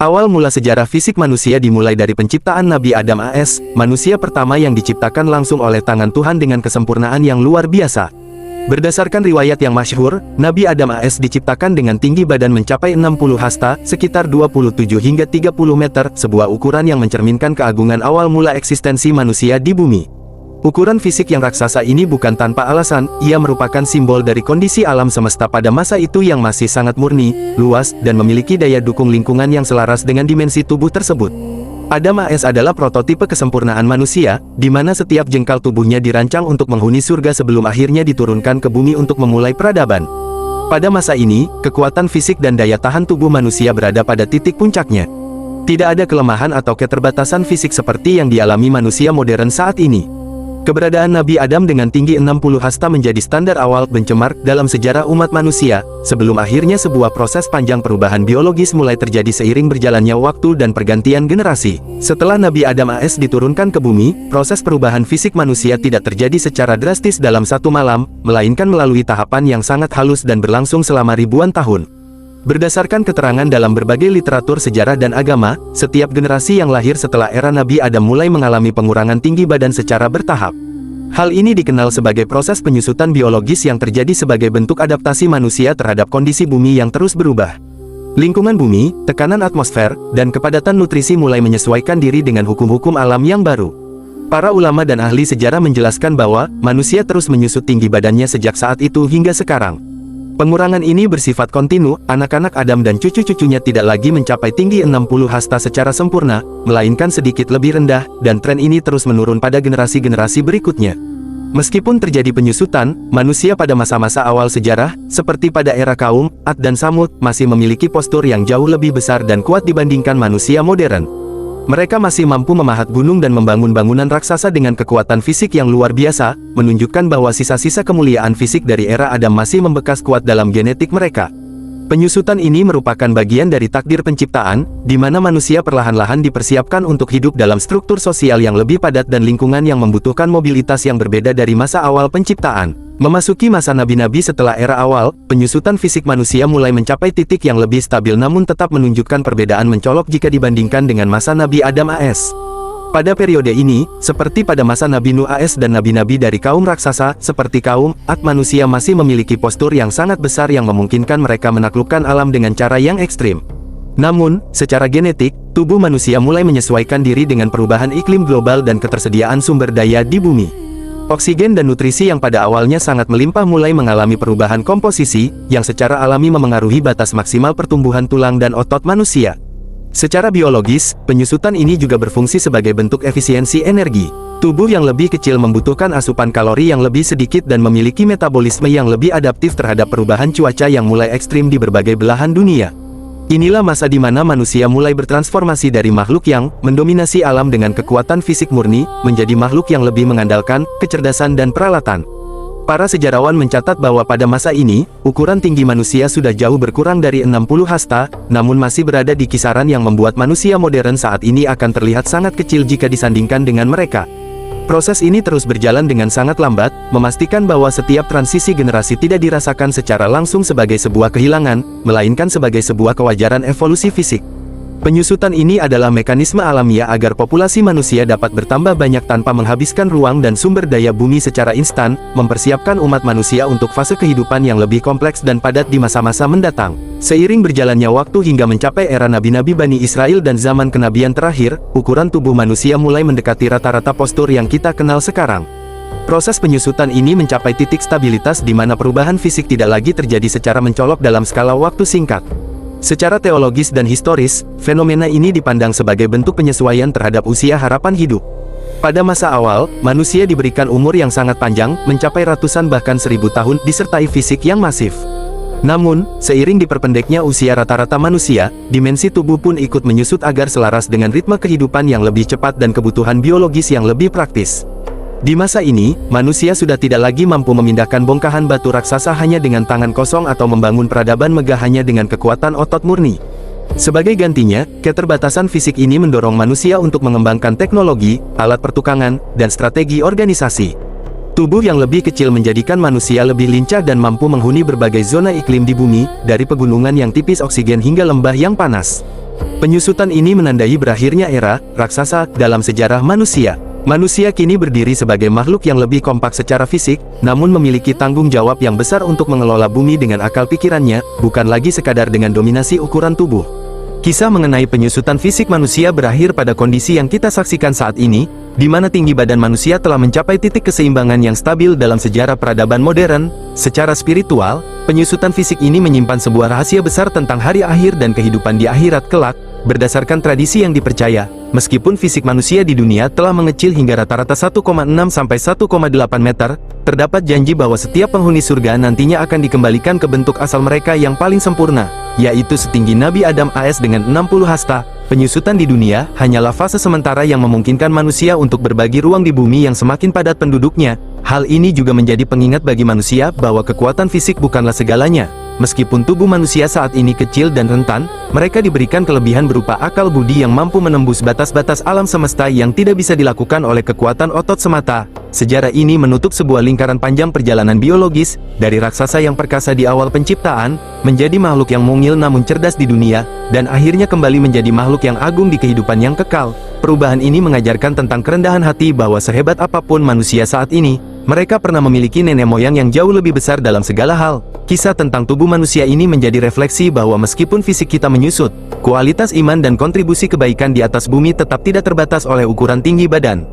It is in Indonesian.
Awal mula sejarah fisik manusia dimulai dari penciptaan Nabi Adam AS, manusia pertama yang diciptakan langsung oleh tangan Tuhan dengan kesempurnaan yang luar biasa. Berdasarkan riwayat yang masyhur, Nabi Adam AS diciptakan dengan tinggi badan mencapai 60 hasta, sekitar 27 hingga 30 meter, sebuah ukuran yang mencerminkan keagungan awal mula eksistensi manusia di bumi. Ukuran fisik yang raksasa ini bukan tanpa alasan, ia merupakan simbol dari kondisi alam semesta pada masa itu yang masih sangat murni, luas, dan memiliki daya dukung lingkungan yang selaras dengan dimensi tubuh tersebut. Adam AS adalah prototipe kesempurnaan manusia, di mana setiap jengkal tubuhnya dirancang untuk menghuni surga sebelum akhirnya diturunkan ke bumi untuk memulai peradaban. Pada masa ini, kekuatan fisik dan daya tahan tubuh manusia berada pada titik puncaknya. Tidak ada kelemahan atau keterbatasan fisik seperti yang dialami manusia modern saat ini. Keberadaan Nabi Adam dengan tinggi 60 hasta menjadi standar awal benchmark dalam sejarah umat manusia, sebelum akhirnya sebuah proses panjang perubahan biologis mulai terjadi seiring berjalannya waktu dan pergantian generasi. Setelah Nabi Adam AS diturunkan ke bumi, proses perubahan fisik manusia tidak terjadi secara drastis dalam satu malam, melainkan melalui tahapan yang sangat halus dan berlangsung selama ribuan tahun. Berdasarkan keterangan dalam berbagai literatur sejarah dan agama, setiap generasi yang lahir setelah era Nabi Adam mulai mengalami pengurangan tinggi badan secara bertahap. Hal ini dikenal sebagai proses penyusutan biologis yang terjadi sebagai bentuk adaptasi manusia terhadap kondisi bumi yang terus berubah. Lingkungan bumi, tekanan atmosfer, dan kepadatan nutrisi mulai menyesuaikan diri dengan hukum-hukum alam yang baru. Para ulama dan ahli sejarah menjelaskan bahwa manusia terus menyusut tinggi badannya sejak saat itu hingga sekarang. Pengurangan ini bersifat kontinu, anak-anak Adam dan cucu-cucunya tidak lagi mencapai tinggi 60 hasta secara sempurna, melainkan sedikit lebih rendah, dan tren ini terus menurun pada generasi-generasi berikutnya. Meskipun terjadi penyusutan, manusia pada masa-masa awal sejarah, seperti pada era kaum Ad dan Samud, masih memiliki postur yang jauh lebih besar dan kuat dibandingkan manusia modern. Mereka masih mampu memahat gunung dan membangun bangunan raksasa dengan kekuatan fisik yang luar biasa, menunjukkan bahwa sisa-sisa kemuliaan fisik dari era Adam masih membekas kuat dalam genetik mereka. Penyusutan ini merupakan bagian dari takdir penciptaan, di mana manusia perlahan-lahan dipersiapkan untuk hidup dalam struktur sosial yang lebih padat dan lingkungan yang membutuhkan mobilitas yang berbeda dari masa awal penciptaan. Memasuki masa nabi-nabi setelah era awal, penyusutan fisik manusia mulai mencapai titik yang lebih stabil namun tetap menunjukkan perbedaan mencolok jika dibandingkan dengan masa Nabi Adam AS. Pada periode ini, seperti pada masa Nabi Nuh AS dan nabi-nabi dari kaum raksasa, seperti kaum Ad, manusia masih memiliki postur yang sangat besar yang memungkinkan mereka menaklukkan alam dengan cara yang ekstrim. Namun, secara genetik, tubuh manusia mulai menyesuaikan diri dengan perubahan iklim global dan ketersediaan sumber daya di bumi. Oksigen dan nutrisi yang pada awalnya sangat melimpah mulai mengalami perubahan komposisi, yang secara alami memengaruhi batas maksimal pertumbuhan tulang dan otot manusia. Secara biologis, penyusutan ini juga berfungsi sebagai bentuk efisiensi energi. Tubuh yang lebih kecil membutuhkan asupan kalori yang lebih sedikit dan memiliki metabolisme yang lebih adaptif terhadap perubahan cuaca yang mulai ekstrim di berbagai belahan dunia. Inilah masa di mana manusia mulai bertransformasi dari makhluk yang mendominasi alam dengan kekuatan fisik murni, menjadi makhluk yang lebih mengandalkan kecerdasan dan peralatan. Para sejarawan mencatat bahwa pada masa ini, ukuran tinggi manusia sudah jauh berkurang dari 60 hasta, namun masih berada di kisaran yang membuat manusia modern saat ini akan terlihat sangat kecil jika disandingkan dengan mereka. Proses ini terus berjalan dengan sangat lambat, memastikan bahwa setiap transisi generasi tidak dirasakan secara langsung sebagai sebuah kehilangan, melainkan sebagai sebuah kewajaran evolusi fisik. Penyusutan ini adalah mekanisme alamiah agar populasi manusia dapat bertambah banyak tanpa menghabiskan ruang dan sumber daya bumi secara instan, mempersiapkan umat manusia untuk fase kehidupan yang lebih kompleks dan padat di masa-masa mendatang. Seiring berjalannya waktu hingga mencapai era nabi-nabi Bani Israel dan zaman kenabian terakhir, ukuran tubuh manusia mulai mendekati rata-rata postur yang kita kenal sekarang. Proses penyusutan ini mencapai titik stabilitas di mana perubahan fisik tidak lagi terjadi secara mencolok dalam skala waktu singkat. Secara teologis dan historis, fenomena ini dipandang sebagai bentuk penyesuaian terhadap usia harapan hidup. Pada masa awal, manusia diberikan umur yang sangat panjang, mencapai ratusan bahkan 1000 tahun, disertai fisik yang masif. Namun, seiring diperpendeknya usia rata-rata manusia, dimensi tubuh pun ikut menyusut agar selaras dengan ritme kehidupan yang lebih cepat dan kebutuhan biologis yang lebih praktis. Di masa ini, manusia sudah tidak lagi mampu memindahkan bongkahan batu raksasa hanya dengan tangan kosong atau membangun peradaban megah hanya dengan kekuatan otot murni. Sebagai gantinya, keterbatasan fisik ini mendorong manusia untuk mengembangkan teknologi, alat pertukangan, dan strategi organisasi. Tubuh yang lebih kecil menjadikan manusia lebih lincah dan mampu menghuni berbagai zona iklim di bumi, dari pegunungan yang tipis oksigen hingga lembah yang panas. Penyusutan ini menandai berakhirnya era raksasa dalam sejarah manusia. Manusia kini berdiri sebagai makhluk yang lebih kompak secara fisik, namun memiliki tanggung jawab yang besar untuk mengelola bumi dengan akal pikirannya, bukan lagi sekadar dengan dominasi ukuran tubuh. Kisah mengenai penyusutan fisik manusia berakhir pada kondisi yang kita saksikan saat ini, di mana tinggi badan manusia telah mencapai titik keseimbangan yang stabil dalam sejarah peradaban modern. Secara spiritual, penyusutan fisik ini menyimpan sebuah rahasia besar tentang hari akhir dan kehidupan di akhirat kelak. Berdasarkan tradisi yang dipercaya, meskipun fisik manusia di dunia telah mengecil hingga rata-rata 1,6 sampai 1,8 meter, terdapat janji bahwa setiap penghuni surga nantinya akan dikembalikan ke bentuk asal mereka yang paling sempurna, yaitu setinggi Nabi Adam AS dengan 60 hasta. Penyusutan di dunia hanyalah fase sementara yang memungkinkan manusia untuk berbagi ruang di bumi yang semakin padat penduduknya. Hal ini juga menjadi pengingat bagi manusia bahwa kekuatan fisik bukanlah segalanya. Meskipun tubuh manusia saat ini kecil dan rentan, mereka diberikan kelebihan berupa akal budi yang mampu menembus batas-batas alam semesta yang tidak bisa dilakukan oleh kekuatan otot semata. Sejarah ini menutup sebuah lingkaran panjang perjalanan biologis, dari raksasa yang perkasa di awal penciptaan, menjadi makhluk yang mungil namun cerdas di dunia, dan akhirnya kembali menjadi makhluk yang agung di kehidupan yang kekal. Perubahan ini mengajarkan tentang kerendahan hati bahwa sehebat apapun manusia saat ini, mereka pernah memiliki nenek moyang yang jauh lebih besar dalam segala hal. Kisah tentang tubuh manusia ini menjadi refleksi bahwa meskipun fisik kita menyusut, kualitas iman dan kontribusi kebaikan di atas bumi tetap tidak terbatas oleh ukuran tinggi badan.